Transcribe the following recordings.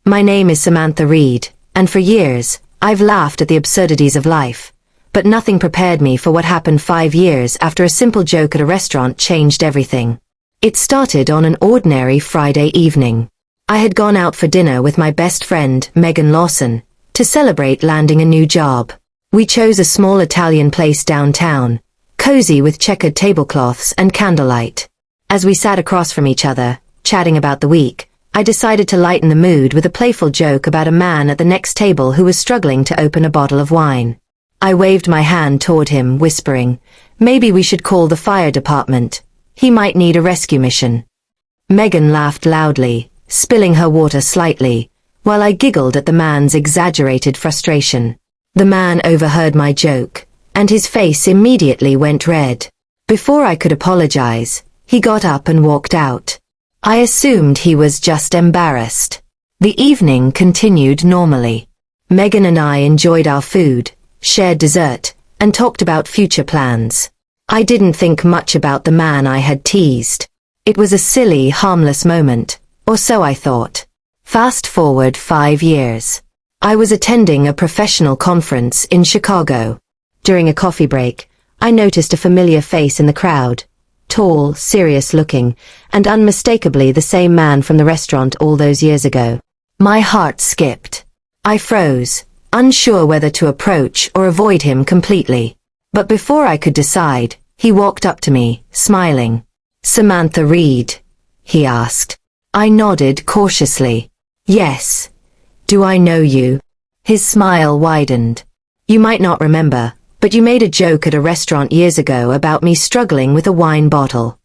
My name is Samantha Reed, and for years, I've laughed at the absurdities of life. But nothing prepared me for what happened 5 years after a simple joke at a restaurant changed everything. It started on an ordinary Friday evening. I had gone out for dinner with my best friend, Megan Lawson, to celebrate landing a new job. We chose a small Italian place downtown, cozy with checkered tablecloths and candlelight. As we sat across from each other, chatting about the week, I decided to lighten the mood with a playful joke about a man at the next table who was struggling to open a bottle of wine. I waved my hand toward him, whispering, "Maybe we should call the fire department. He might need a rescue mission." Megan laughed loudly, spilling her water slightly, while I giggled at the man's exaggerated frustration. The man overheard my joke, and his face immediately went red. Before I could apologize, he got up and walked out. I assumed he was just embarrassed. The evening continued normally. Megan and I enjoyed our food, shared dessert, and talked about future plans. I didn't think much about the man I had teased. It was a silly, harmless moment, or so I thought. Fast forward 5 years. I was attending a professional conference in Chicago. During a coffee break, I noticed a familiar face in the crowd. Tall, serious-looking, and unmistakably the same man from the restaurant all those years ago. My heart skipped. I froze, unsure whether to approach or avoid him completely. But before I could decide, he walked up to me, smiling. "Samantha Reed?" he asked. I nodded cautiously. "Yes. Do I know you?" His smile widened. "You might not remember, but you made a joke at a restaurant years ago about me struggling with a wine bottle."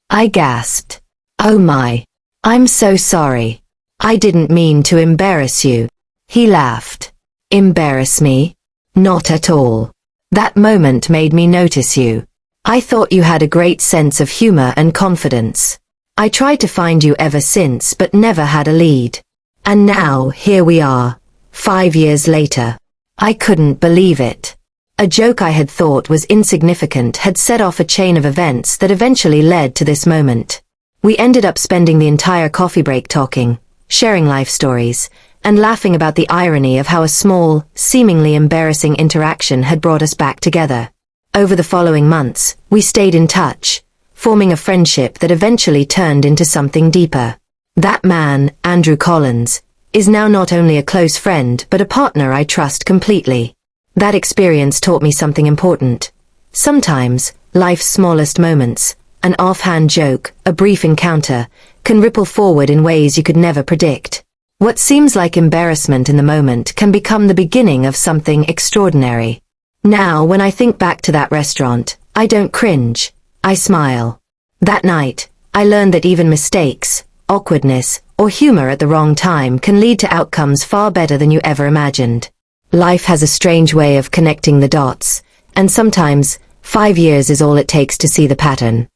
I gasped. "Oh my. I'm so sorry. I didn't mean to embarrass you." He laughed. "Embarrass me? Not at all. That moment made me notice you. I thought you had a great sense of humor and confidence. I tried to find you ever since but never had a lead. And now, here we are, 5 years later." I couldn't believe it. A joke I had thought was insignificant had set off a chain of events that eventually led to this moment. We ended up spending the entire coffee break talking, sharing life stories, and laughing about the irony of how a small, seemingly embarrassing interaction had brought us back together. Over the following months, we stayed in touch, forming a friendship that eventually turned into something deeper. That man, Andrew Collins, is now not only a close friend but a partner I trust completely. That experience taught me something important. Sometimes, life's smallest moments, an offhand joke, a brief encounter, can ripple forward in ways you could never predict. What seems like embarrassment in the moment can become the beginning of something extraordinary. Now, when I think back to that restaurant, I don't cringe. I smile. That night, I learned that even mistakes, awkwardness, or humor at the wrong time can lead to outcomes far better than you ever imagined. Life has a strange way of connecting the dots, and sometimes, 5 years is all it takes to see the pattern.